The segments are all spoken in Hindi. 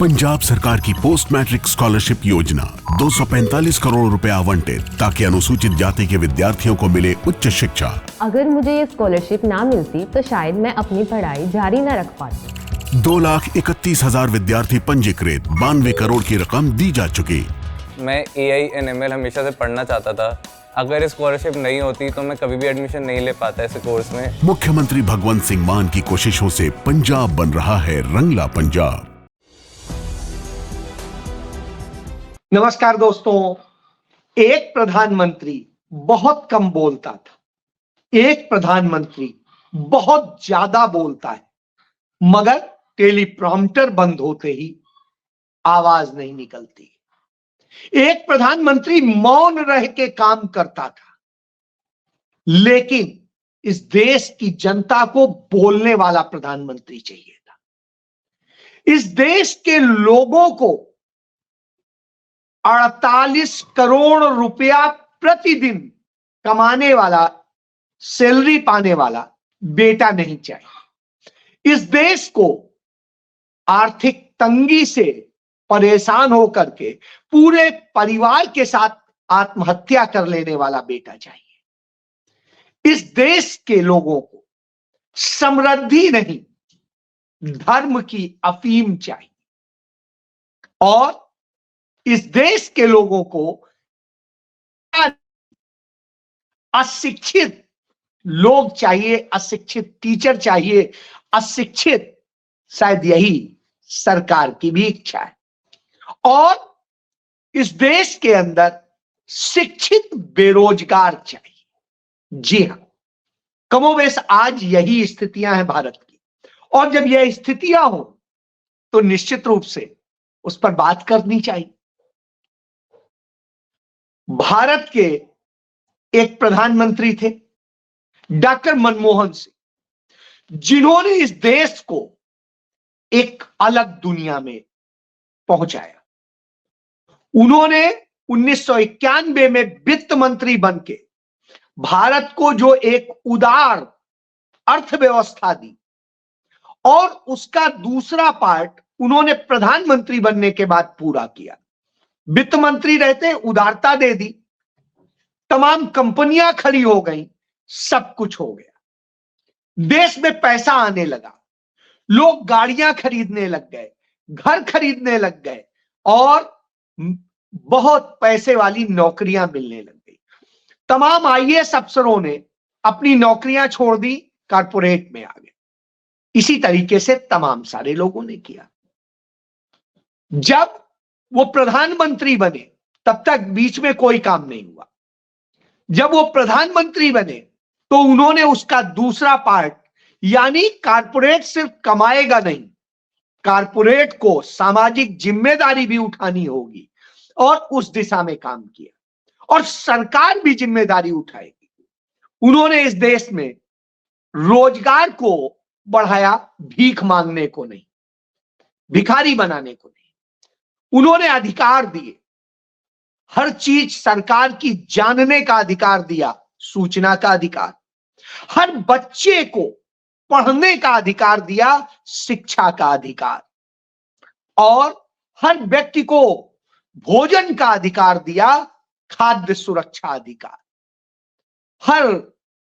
पंजाब सरकार की पोस्ट मैट्रिक स्कॉलरशिप योजना 245 करोड़ रुपए आवंटित ताकि अनुसूचित जाति के विद्यार्थियों को मिले उच्च शिक्षा। अगर मुझे ये स्कॉलरशिप ना मिलती तो शायद मैं अपनी पढ़ाई जारी न रख पाती। 2,31,000 विद्यार्थी पंजीकृत, 92 करोड़ की रकम दी जा चुकी। मैं AI/ML हमेशा से पढ़ना चाहता था। अगर स्कॉलरशिप नहीं होती तो मैं कभी भी एडमिशन नहीं ले पाता ऐसे कोर्स में। मुख्यमंत्री भगवंत सिंह मान की कोशिशों से पंजाब बन रहा है रंगला पंजाब। नमस्कार दोस्तों, एक प्रधानमंत्री बहुत कम बोलता था, एक प्रधानमंत्री बहुत ज्यादा बोलता है, मगर टेलीप्रॉम्प्टर बंद होते ही आवाज नहीं निकलती। एक प्रधानमंत्री मौन रह के काम करता था, लेकिन इस देश की जनता को बोलने वाला प्रधानमंत्री चाहिए था। इस देश के लोगों को 48 करोड़ रुपया प्रतिदिन कमाने वाला, सैलरी पाने वाला बेटा नहीं चाहिए। इस देश को आर्थिक तंगी से परेशान होकर के पूरे परिवार के साथ आत्महत्या कर लेने वाला बेटा चाहिए। इस देश के लोगों को समृद्धि नहीं, धर्म की अफीम चाहिए। और इस देश के लोगों को अशिक्षित लोग चाहिए, अशिक्षित टीचर चाहिए, अशिक्षित, शायद यही सरकार की भी इच्छा है। और इस देश के अंदर शिक्षित बेरोजगार चाहिए। जी हां, कमोबेश आज यही स्थितियां हैं भारत की। और जब यह स्थितियां हो तो निश्चित रूप से उस पर बात करनी चाहिए। भारत के एक प्रधानमंत्री थे, डॉक्टर मनमोहन सिंह, जिन्होंने इस देश को एक अलग दुनिया में पहुंचाया। उन्होंने 1991 में वित्त मंत्री बनके भारत को जो एक उदार अर्थव्यवस्था दी, और उसका दूसरा पार्ट उन्होंने प्रधानमंत्री बनने के बाद पूरा किया। वित्त मंत्री रहते उदारता दे दी, तमाम कंपनियां खड़ी हो गई, सब कुछ हो गया, देश में पैसा आने लगा, लोग गाड़ियां खरीदने लग गए, घर खरीदने लग गए, और बहुत पैसे वाली नौकरियां मिलने लग गई। तमाम IAS अफसरों ने अपनी नौकरियां छोड़ दी, कारपोरेट में आ गए। इसी तरीके से तमाम सारे लोगों ने किया। जब वो प्रधानमंत्री बने तब तक बीच में कोई काम नहीं हुआ। जब वो प्रधानमंत्री बने तो उन्होंने उसका दूसरा पार्ट, यानी कारपोरेट सिर्फ कमाएगा नहीं, कारपोरेट को सामाजिक जिम्मेदारी भी उठानी होगी, और उस दिशा में काम किया। और सरकार भी जिम्मेदारी उठाएगी। उन्होंने इस देश में रोजगार को बढ़ाया, भीख मांगने को नहीं, भिखारी बनाने को नहीं। उन्होंने अधिकार दिए, हर चीज सरकार की जानने का अधिकार दिया, सूचना का अधिकार, हर बच्चे को पढ़ने का अधिकार दिया, शिक्षा का अधिकार, और हर व्यक्ति को भोजन का अधिकार दिया, खाद्य सुरक्षा अधिकार, हर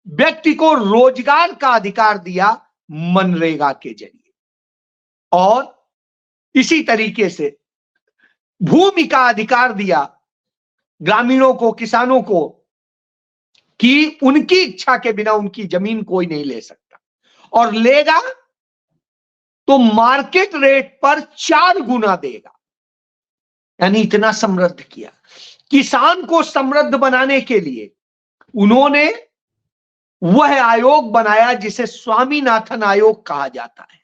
व्यक्ति को रोजगार का अधिकार दिया, मनरेगा के जरिए। और इसी तरीके से भूमि का अधिकार दिया ग्रामीणों को, किसानों को, कि उनकी इच्छा के बिना उनकी जमीन कोई नहीं ले सकता, और लेगा तो मार्केट रेट पर 4 गुना देगा। यानी इतना समृद्ध किया। किसान को समृद्ध बनाने के लिए उन्होंने वह आयोग बनाया जिसे स्वामीनाथन आयोग कहा जाता है,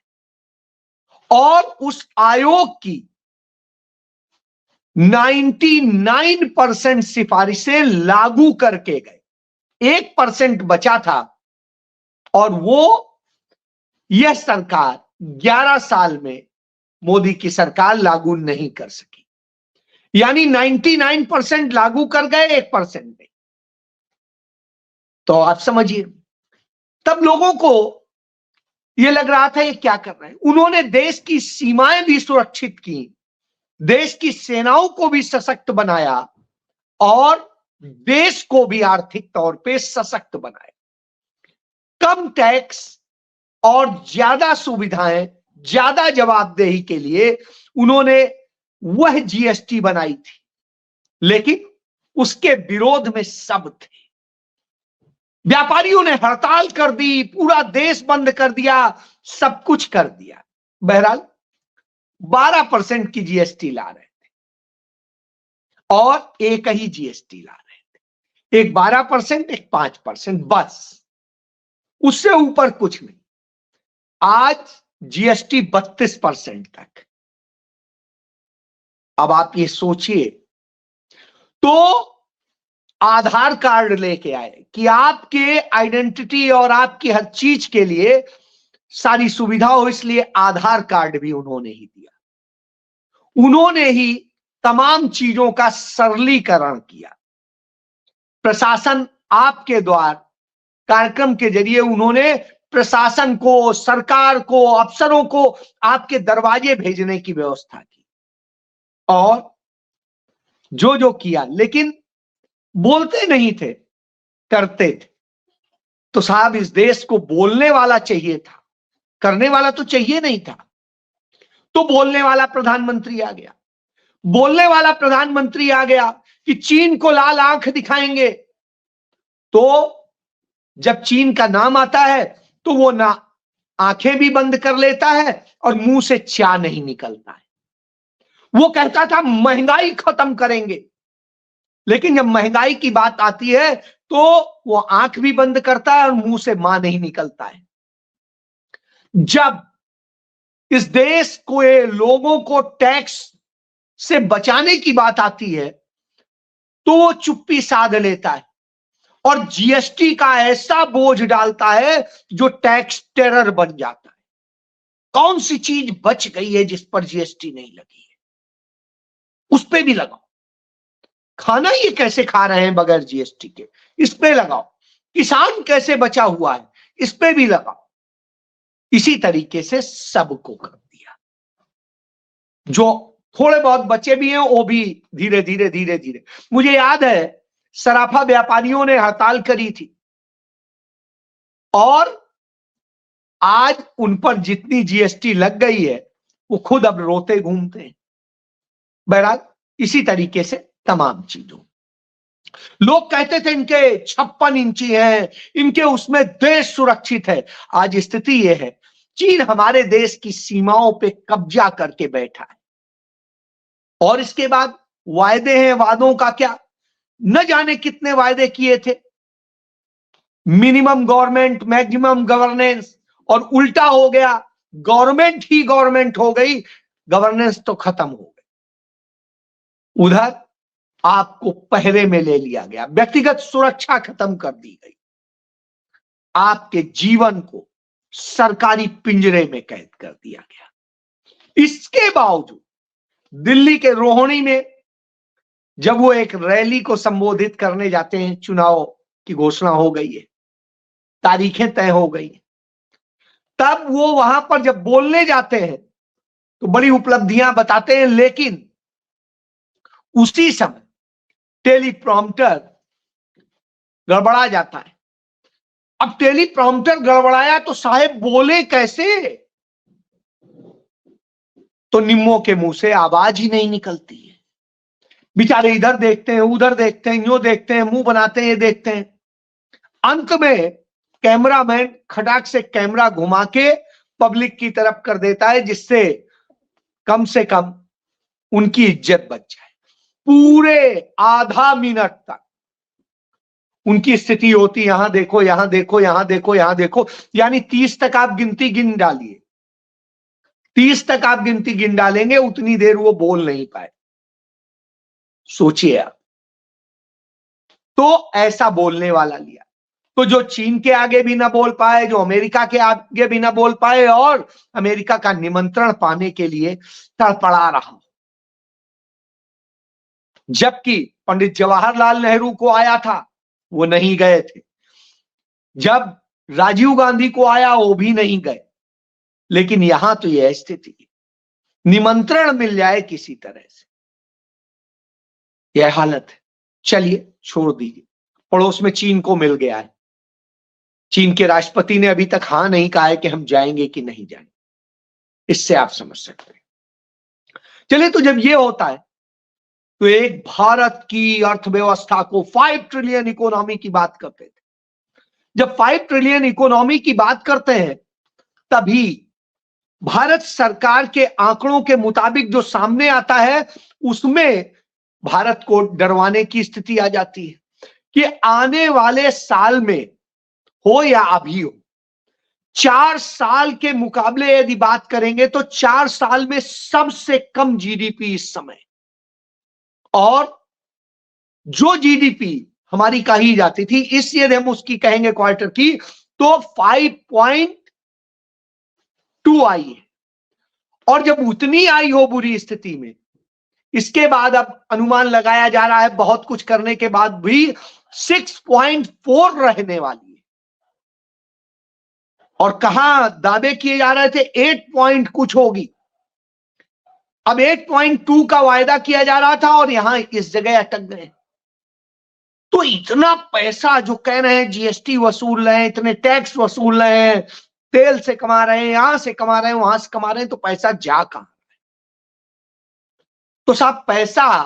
और उस आयोग की 99% सिफारिशें लागू करके गए। 1% बचा था, और वो यह सरकार 11 साल में, मोदी की सरकार लागू नहीं कर सकी। यानी 99% लागू कर गए, 1% नहीं। तो आप समझिए, तब लोगों को ये लग रहा था ये क्या कर रहे हैं। उन्होंने देश की सीमाएं भी सुरक्षित की, देश की सेनाओं को भी सशक्त बनाया और देश को भी आर्थिक तौर पे सशक्त बनाया। कम टैक्स और ज्यादा सुविधाएं, ज्यादा जवाबदेही के लिए उन्होंने वह जीएसटी बनाई थी, लेकिन उसके विरोध में सब थे। व्यापारियों ने हड़ताल कर दी, पूरा देश बंद कर दिया, सब कुछ कर दिया। बहरहाल 12% की जीएसटी ला रहे थे और एक ही जीएसटी ला रहे थे, एक 12%, एक 5%, बस, उससे ऊपर कुछ नहीं। आज जीएसटी 32% तक। अब आप ये सोचिए, तो आधार कार्ड लेके आए कि आपके आइडेंटिटी और आपकी हर चीज के लिए सारी सुविधा हो, इसलिए आधार कार्ड भी उन्होंने ही दिया। उन्होंने ही तमाम चीजों का सरलीकरण किया। प्रशासन आपके द्वार कार्यक्रम के जरिए उन्होंने प्रशासन को, सरकार को, अफसरों को आपके दरवाजे भेजने की व्यवस्था की और जो जो किया, लेकिन बोलते नहीं थे, करते थे। तो साहब, इस देश को बोलने वाला चाहिए था, करने वाला तो चाहिए नहीं था। तो बोलने वाला प्रधानमंत्री आ गया। बोलने वाला प्रधानमंत्री आ गया कि चीन को लाल आंख दिखाएंगे। तो जब चीन का नाम आता है तो वो ना आंखें भी बंद कर लेता है और मुंह से चा नहीं निकलता है। वो कहता था महंगाई खत्म करेंगे, लेकिन जब महंगाई की बात आती है तो वो आंख भी बंद करता है और मुंह से मां नहीं निकलता है। जब इस देश को, लोगों को टैक्स से बचाने की बात आती है तो वो चुप्पी साध लेता है और जीएसटी का ऐसा बोझ डालता है जो टैक्स टेरर बन जाता है। कौन सी चीज बच गई है जिस पर जीएसटी नहीं लगी है, उस पे भी लगाओ। खाना ये कैसे खा रहे हैं बगैर जीएसटी के, इस पे लगाओ। किसान कैसे बचा हुआ है, इस पे भी लगाओ। इसी तरीके से सबको कर दिया। जो थोड़े बहुत बचे भी हैं वो भी धीरे धीरे धीरे धीरे। मुझे याद है सराफा व्यापारियों ने हड़ताल करी थी और आज उन पर जितनी जीएसटी लग गई है वो खुद अब रोते घूमते हैं। बहरहाल इसी तरीके से तमाम चीजों, लोग कहते थे इनके 56 इंची है, इनके उसमें देश सुरक्षित है। आज स्थिति यह है, चीन हमारे देश की सीमाओं पे कब्जा करके बैठा है और इसके बाद वायदे हैं, वादों का क्या, न जाने कितने वायदे किए थे। मिनिमम गवर्नमेंट, मैक्सिमम गवर्नेंस, और उल्टा हो गया, गवर्नमेंट ही गवर्नमेंट हो गई, गवर्नेंस तो खत्म हो गई। उधर आपको पहरे में ले लिया गया, व्यक्तिगत सुरक्षा खत्म कर दी गई, आपके जीवन को सरकारी पिंजरे में कैद कर दिया गया। इसके बावजूद दिल्ली के रोहिणी में जब वो एक रैली को संबोधित करने जाते हैं, चुनाव की घोषणा हो गई है, तारीखें तय हो गई है, तब वो वहां पर जब बोलने जाते हैं तो बड़ी उपलब्धियां बताते हैं, लेकिन उसी समय टेलीप्रॉम्प्टर गड़बड़ा जाता है। अब टेलीप्रॉम्प्टर गड़बड़ाया तो साहेब बोले कैसे, तो निम्मों के मुंह से आवाज ही नहीं निकलती है। बेचारे इधर देखते हैं, उधर देखते हैं, यूं देखते हैं, मुंह बनाते हैं, ये देखते हैं। अंत में कैमरामैन खटाक से कैमरा घुमा के पब्लिक की तरफ कर देता है, जिससे कम से कम उनकी इज्जत बच जाए। पूरे आधा मिनट तक उनकी स्थिति होती, यहां देखो, यहां देखो, यहां देखो, यहां देखो, यानी 30 तक आप गिनती गिन डालिए, 30 तक आप गिनती गिन डालेंगे, उतनी देर वो बोल नहीं पाए। सोचिए आप, तो ऐसा बोलने वाला लिया, तो जो चीन के आगे भी ना बोल पाए, जो अमेरिका के आगे भी ना बोल पाए, और अमेरिका का निमंत्रण पाने के लिए तड़पड़ा रहा। जबकि पंडित जवाहरलाल नेहरू को आया था, वो नहीं गए थे। जब राजीव गांधी को आया, वो भी नहीं गए। लेकिन यहां तो यह स्थिति है, निमंत्रण मिल जाए किसी तरह से, यह हालत है। चलिए छोड़ दीजिए, पड़ोस में चीन को मिल गया है, चीन के राष्ट्रपति ने अभी तक हां नहीं कहा है कि हम जाएंगे कि नहीं जाएंगे, इससे आप समझ सकते हैं। चलिए, तो जब यह होता है तो एक भारत की अर्थव्यवस्था को 5 ट्रिलियन इकोनॉमी की बात करते थे। जब 5 ट्रिलियन इकोनॉमी की बात करते हैं तभी भारत सरकार के आंकड़ों के मुताबिक जो सामने आता है उसमें भारत को डरवाने की स्थिति आ जाती है कि आने वाले साल में हो या अभी हो, 4 साल के मुकाबले यदि बात करेंगे तो 4 साल में सबसे कम जीडीपी इस समय, और जो जीडीपी हमारी कही जाती थी इस यदि हम उसकी कहेंगे क्वार्टर की तो 5.2 आई है। और जब उतनी आई हो बुरी स्थिति में, इसके बाद अब अनुमान लगाया जा रहा है बहुत कुछ करने के बाद भी 6.4 रहने वाली है, और कहां दावे किए जा रहे थे 8 पॉइंट कुछ होगी, अब 8.2 का वायदा किया जा रहा था और यहां इस जगह अटक गए। तो इतना पैसा जो कह रहे हैं जीएसटी वसूल रहे हैं, इतने टैक्स वसूल रहे हैं, तेल से कमा रहे हैं, यहां से कमा रहे हैं, वहां से कमा रहे हैं, तो पैसा जा कहां? तो साहब पैसा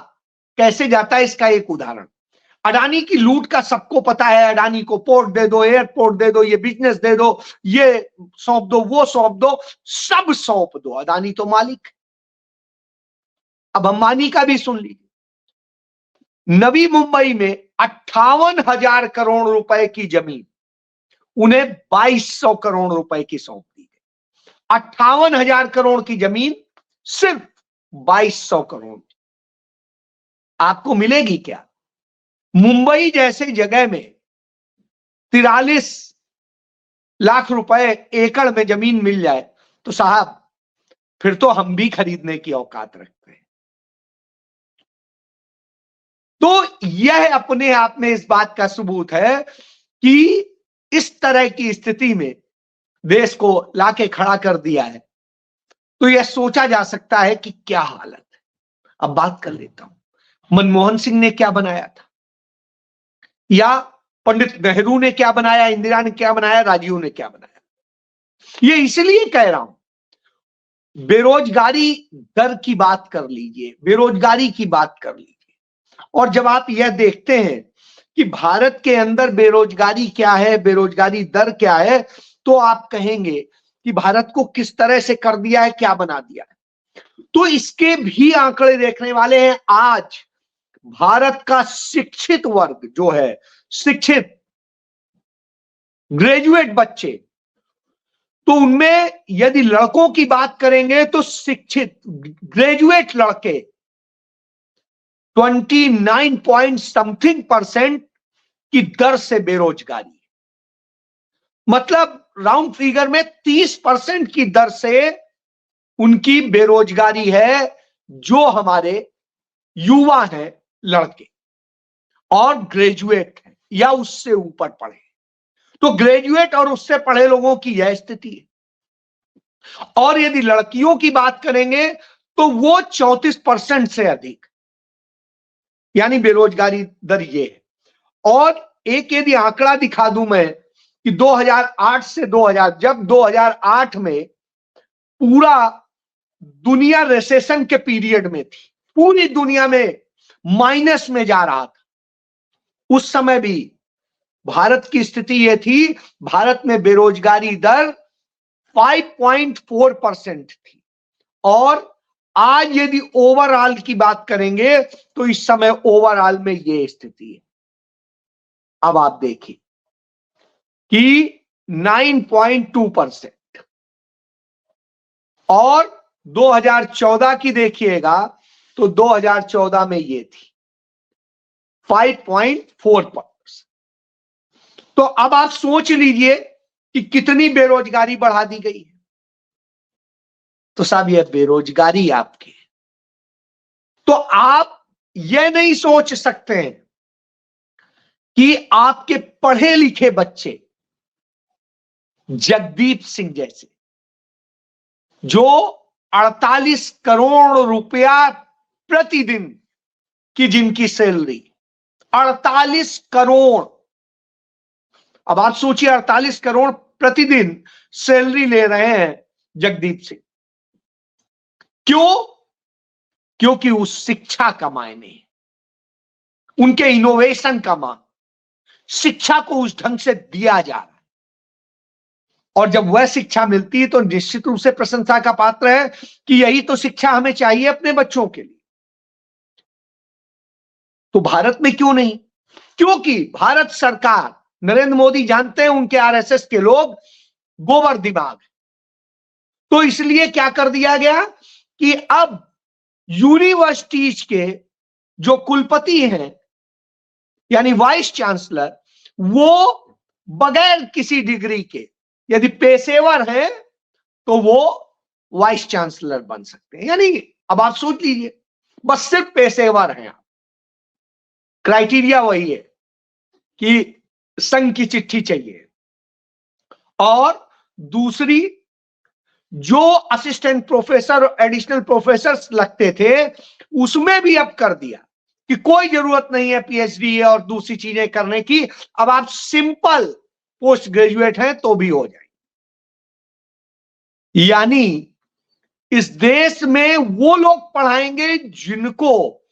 कैसे जाता है इसका एक उदाहरण, अडानी की लूट का सबको पता है। अडानी को पोर्ट दे दो, एयरपोर्ट दे दो, ये बिजनेस दे दो, ये सौंप दो, वो सौंप दो, सब सौंप दो, अडानी तो मालिक। अब अंबानी का भी सुन लीजिए, नवी मुंबई में 58,000 करोड़ रुपए की जमीन उन्हें 2200 करोड़ रुपए की सौंप दी गई। 58,000 करोड़ की जमीन सिर्फ 2200 करोड़ आपको मिलेगी क्या? मुंबई जैसे जगह में 43 लाख रुपए एकड़ में जमीन मिल जाए तो साहब फिर तो हम भी खरीदने की औकात रखते हैं। तो यह अपने आप में इस बात का सबूत है कि इस तरह की स्थिति में देश को लाके खड़ा कर दिया है, तो यह सोचा जा सकता है कि क्या हालत है। अब बात कर लेता हूं, मनमोहन सिंह ने क्या बनाया था, या पंडित नेहरू ने क्या बनाया, इंदिरा ने क्या बनाया, राजीव ने क्या बनाया। ये इसलिए कह रहा हूं, बेरोजगारी दर की बात कर लीजिए, बेरोजगारी की बात कर लीजिए, और जब आप यह देखते हैं कि भारत के अंदर बेरोजगारी क्या है, बेरोजगारी दर क्या है, तो आप कहेंगे कि भारत को किस तरह से कर दिया है, क्या बना दिया है। तो इसके भी आंकड़े देखने वाले हैं। आज भारत का शिक्षित वर्ग जो है, शिक्षित ग्रेजुएट बच्चे, तो उनमें यदि लड़कों की बात करेंगे तो शिक्षित ग्रेजुएट लड़के 29 पॉइंट समथिंग % की दर से बेरोजगारी, मतलब राउंड फिगर में 30% की दर से उनकी बेरोजगारी है, जो हमारे युवा हैं लड़के और ग्रेजुएट हैं या उससे ऊपर पढ़े। तो ग्रेजुएट और उससे पढ़े लोगों की यह स्थिति है। और यदि लड़कियों की बात करेंगे तो वो 34% से अधिक, यानी बेरोजगारी दर ये है। और एक यदि आंकड़ा दिखा दूं मैं कि 2008 से 2000, जब 2008 में पूरा दुनिया रिसेशन के पीरियड में थी, पूरी दुनिया में माइनस में जा रहा था, उस समय भी भारत की स्थिति यह थी, भारत में बेरोजगारी दर 5.4% थी। और आज यदि ओवरऑल की बात करेंगे तो इस समय ओवरऑल में यह स्थिति है। अब आप देखिए कि 9.2%, और 2014 की देखिएगा तो 2014 में ये थी 5.4%। तो अब आप सोच लीजिए कि कितनी बेरोजगारी बढ़ा दी गई है। तो साहब यह बेरोजगारी आपकी है, तो आप यह नहीं सोच सकते हैं कि आपके पढ़े लिखे बच्चे जगदीप सिंह जैसे, जो 48 करोड़ रुपया प्रतिदिन की जिनकी सैलरी, 48 करोड़। अब आप सोचिए 48 करोड़ प्रतिदिन सैलरी ले रहे हैं जगदीप सिंह। क्यों? क्योंकि उस शिक्षा का मायने, उनके इनोवेशन का मान, शिक्षा को उस ढंग से दिया जा रहा है। और जब वह शिक्षा मिलती है तो निश्चित रूप से प्रशंसा का पात्र है कि यही तो शिक्षा हमें चाहिए अपने बच्चों के लिए। तो भारत में क्यों नहीं? क्योंकि भारत सरकार, नरेंद्र मोदी जानते हैं उनके आरएसएस के लोग गोबर दिमाग, तो इसलिए क्या कर दिया गया कि अब यूनिवर्सिटीज के जो कुलपति हैं यानी वाइस चांसलर, वो बगैर किसी डिग्री के यदि पेशेवर हैं तो वो वाइस चांसलर बन सकते हैं। यानी अब आप सोच लीजिए, बस सिर्फ पेशेवर हैं आप। क्राइटेरिया वही है कि संघ की चिट्ठी चाहिए, और दूसरी जो असिस्टेंट प्रोफेसर और एडिशनल प्रोफेसर लगते थे उसमें भी अब कर दिया कि कोई जरूरत नहीं है पीएचडी और दूसरी चीजें करने की, अब आप सिंपल पोस्ट ग्रेजुएट हैं तो भी हो जाए। यानी इस देश में वो लोग पढ़ाएंगे जिनको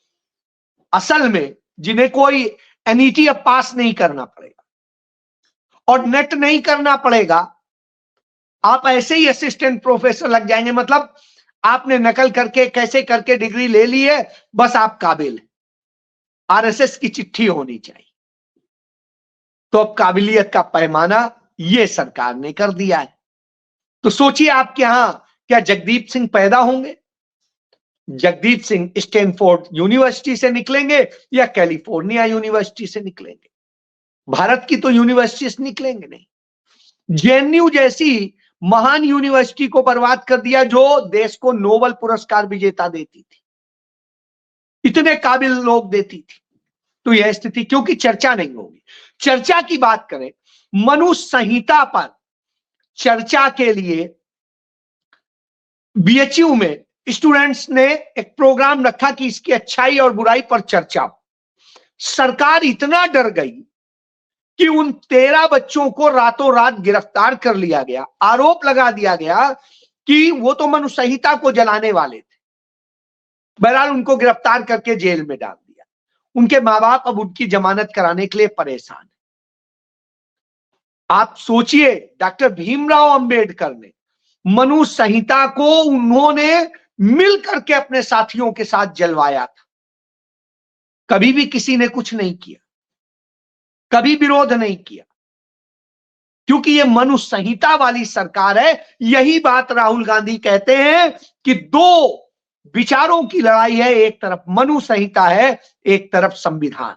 असल में, जिन्हें कोई एनईटी अब पास नहीं करना पड़ेगा और नेट नहीं करना पड़ेगा। आप ऐसे ही असिस्टेंट प्रोफेसर लग जाएंगे, मतलब आपने नकल करके कैसे करके डिग्री ले ली है, बस आप काबिल हैं, आरएसएस की चिट्ठी होनी चाहिए। तो अब काबिलियत का पैमाना ये सरकार ने कर दिया है। तो सोचिए आपके यहां क्या जगदीप सिंह पैदा होंगे? जगदीप सिंह स्टैनफोर्ड यूनिवर्सिटी से निकलेंगे या कैलिफोर्निया यूनिवर्सिटी से निकलेंगे? भारत की तो यूनिवर्सिटी से निकलेंगे नहीं। जेएनयू जैसी महान यूनिवर्सिटी को बर्बाद कर दिया जो देश को नोबेल पुरस्कार विजेता देती थी, इतने काबिल लोग देती थी। तो यह स्थिति, क्योंकि चर्चा नहीं होगी। चर्चा की बात करें, मनुष्य संहिता पर चर्चा के लिए बीएचयू में स्टूडेंट्स ने एक प्रोग्राम रखा कि इसकी अच्छाई और बुराई पर चर्चा हो। सरकार इतना डर गई कि उन 13 बच्चों को रातों रात गिरफ्तार कर लिया गया। आरोप लगा दिया गया कि वो तो मनुष्य संहिता को जलाने वाले थे। बहरहाल उनको गिरफ्तार करके जेल में डाल दिया। उनके मां बाप अब उनकी जमानत कराने के लिए परेशान है। आप सोचिए, डॉक्टर भीमराव अंबेडकर ने मनुष्य संहिता को उन्होंने मिल करके अपने साथियों के साथ जलवाया था। कभी भी किसी ने कुछ नहीं किया, कभी विरोध नहीं किया, क्योंकि ये मनुष्य संहिता वाली सरकार है। यही बात राहुल गांधी कहते हैं कि दो विचारों की लड़ाई है, एक तरफ मनुष्य संहिता है, एक तरफ संविधान।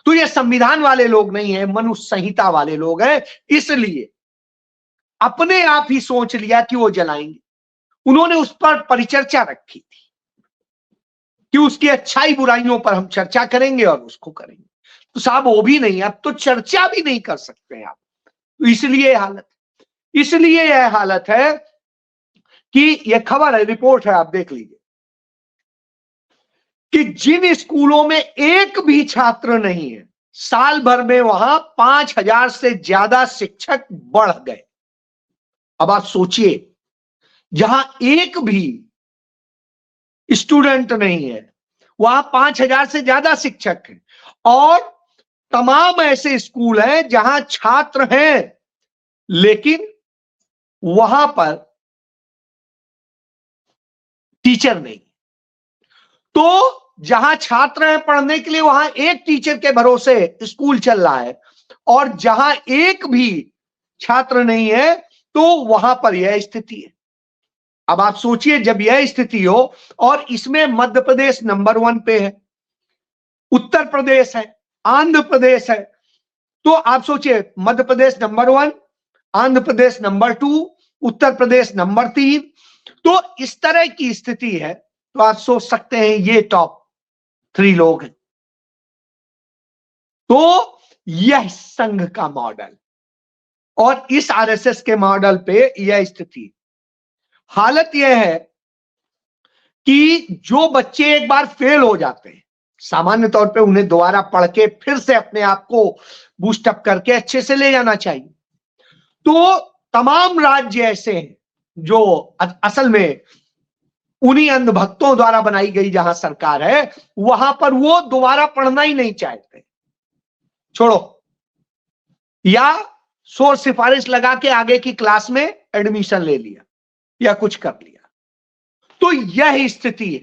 तो ये संविधान वाले लोग नहीं है, मनुष्य संहिता वाले लोग हैं। इसलिए अपने आप ही सोच लिया कि वो जलाएंगे। उन्होंने उस पर परिचर्चा रखी थी कि उसकी अच्छाई बुराइयों पर हम चर्चा करेंगे और उसको करेंगे। तो साहब वो भी नहीं, अब तो चर्चा भी नहीं कर सकते हैं आप। तो इसलिए यह हालत है कि यह खबर है, रिपोर्ट है, आप देख लीजिए कि जिन स्कूलों में एक भी छात्र नहीं है, साल भर में वहां 5,000 से ज्यादा शिक्षक बढ़ गए। अब आप सोचिए, जहां एक भी स्टूडेंट नहीं है वहां 5,000 से ज्यादा शिक्षक हैं, और तमाम ऐसे स्कूल हैं जहां छात्र हैं लेकिन वहां पर टीचर नहीं। तो जहां छात्र हैं पढ़ने के लिए वहां एक टीचर के भरोसे स्कूल चल रहा है, और जहां एक भी छात्र नहीं है तो वहां पर यह स्थिति है। अब आप सोचिए, जब यह स्थिति हो और इसमें मध्य प्रदेश नंबर 1 पे है, उत्तर प्रदेश है, आंध्र प्रदेश है, तो आप सोचिए Madhya Pradesh number 1, Andhra Pradesh number 2, Uttar Pradesh number 3। तो इस तरह की स्थिति है, तो आप सोच सकते हैं ये टॉप 3 लोग हैं। तो यह संघ का मॉडल और इस आरएसएस के मॉडल पे यह स्थिति। हालत यह है कि जो बच्चे एक बार फेल हो जाते हैं, सामान्य तौर पे उन्हें दोबारा पढ़ के फिर से अपने आप को बूस्टअप करके अच्छे से ले जाना चाहिए। तो तमाम राज्य ऐसे हैं जो असल में उन्हीं अंधभक्तों द्वारा बनाई गई जहां सरकार है, वहां पर वो दोबारा पढ़ना ही नहीं चाहते, छोड़ो, या शोर सिफारिश लगा के आगे की क्लास में एडमिशन ले लिया या कुछ कर लिया। तो यह स्थिति है।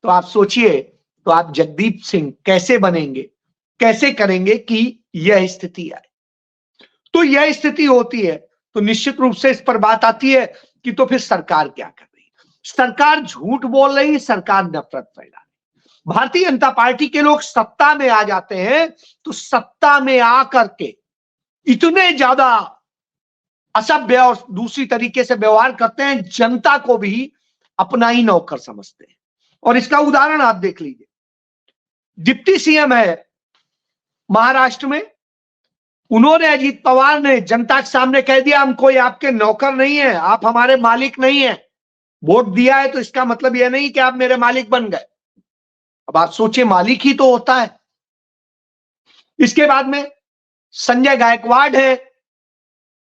तो आप सोचिए, तो आप जगदीप सिंह कैसे बनेंगे, कैसे करेंगे कि यह स्थिति आए। तो यह स्थिति होती है तो निश्चित रूप से इस पर बात आती है कि तो फिर सरकार क्या कर रही है। सरकार झूठ बोल रही है, सरकार नफरत फैला रही। भारतीय जनता पार्टी के लोग सत्ता में आ जाते हैं तो सत्ता में आकर के इतने ज्यादा असभ्य और दूसरी तरीके से व्यवहार करते हैं, जनता को भी अपना ही नौकर समझते हैं। और इसका उदाहरण आप देख लीजिए, डिप्टी सीएम है महाराष्ट्र में, उन्होंने, अजीत पवार ने जनता के सामने कह दिया हम कोई आपके नौकर नहीं है, आप हमारे मालिक नहीं है। वोट दिया है तो इसका मतलब यह नहीं कि आप मेरे मालिक बन गए। अब आप सोचिए, मालिक ही तो होता है। इसके बाद में संजय गायकवाड़ है,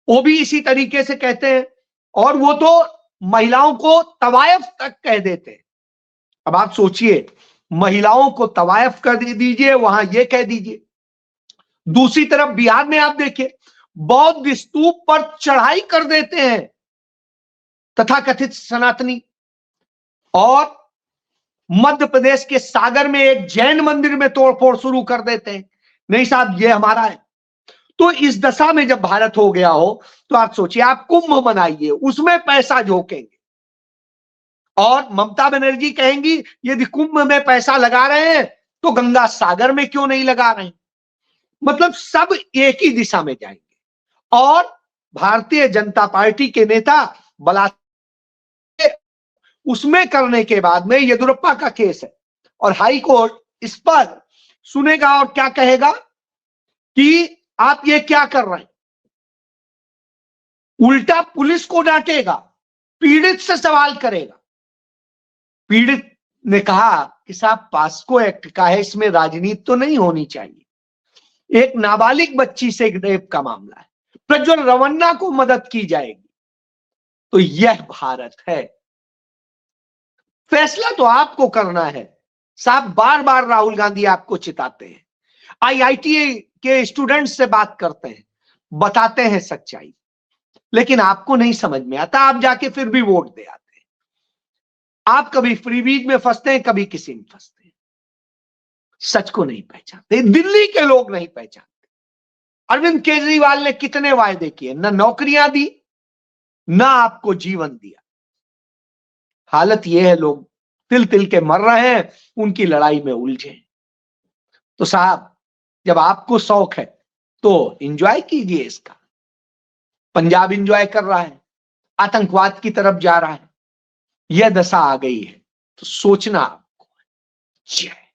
वो भी इसी तरीके से कहते हैं, और वो तो महिलाओं को तवायफ तक कह देते हैं। अब आप सोचिए, महिलाओं को तवायफ कर दीजिए, वहां ये कह दीजिए। दूसरी तरफ बिहार में आप देखिए, बौद्ध स्तूप पर चढ़ाई कर देते हैं तथाकथित सनातनी, और मध्य प्रदेश के सागर में एक जैन मंदिर में तोड़फोड़ शुरू कर देते हैं। नहीं साहब, ये हमारा है। तो इस दशा में जब भारत हो गया हो तो आप सोचिए, आप कुंभ मनाइए, उसमें पैसा झोंकेंगे, और ममता बनर्जी कहेंगी यदि कुंभ में पैसा लगा रहे हैं तो गंगा सागर में क्यों नहीं लगा रहे हैं। मतलब सब एक ही दिशा में जाएंगे। और भारतीय जनता पार्टी के नेता बलात्कार उसमें करने के बाद में येदियुरप्पा का केस है, और हाई कोर्ट इस पर सुनेगा और क्या कहेगा कि आप ये क्या कर रहे हैं। उल्टा पुलिस को डांटेगा, पीड़ित से सवाल करेगा। पीड़ित ने कहा कि साहब पास्को एक्ट का है, इसमें राजनीति तो नहीं होनी चाहिए, एक नाबालिग बच्ची से रेप का मामला है, प्रज्वल रवन्ना को मदद की जाएगी। तो यह भारत है। फैसला तो आपको करना है साहब। बार बार राहुल गांधी आपको चिताते हैं, आईआईटी के स्टूडेंट्स से बात करते हैं, बताते हैं सच्चाई, लेकिन आपको नहीं समझ में आता, आप जाके फिर भी वोट दे आते हैं। आप कभी फ्रीबीज में फंसते हैं, कभी किसी में फंसते हैं। सच को नहीं पहचानते, दिल्ली के लोग नहीं पहचानते। अरविंद केजरीवाल ने कितने वायदे किए, ना नौकरियां दी, ना आपको जीवन दिया। हालत यह है, लोग तिल तिल के मर रहे हैं, उनकी लड़ाई में उलझे। तो साहब, जब आपको शौक है तो एंजॉय कीजिए इसका। पंजाब एंजॉय कर रहा है, आतंकवाद की तरफ जा रहा है, यह दशा आ गई है, तो सोचना आपको है।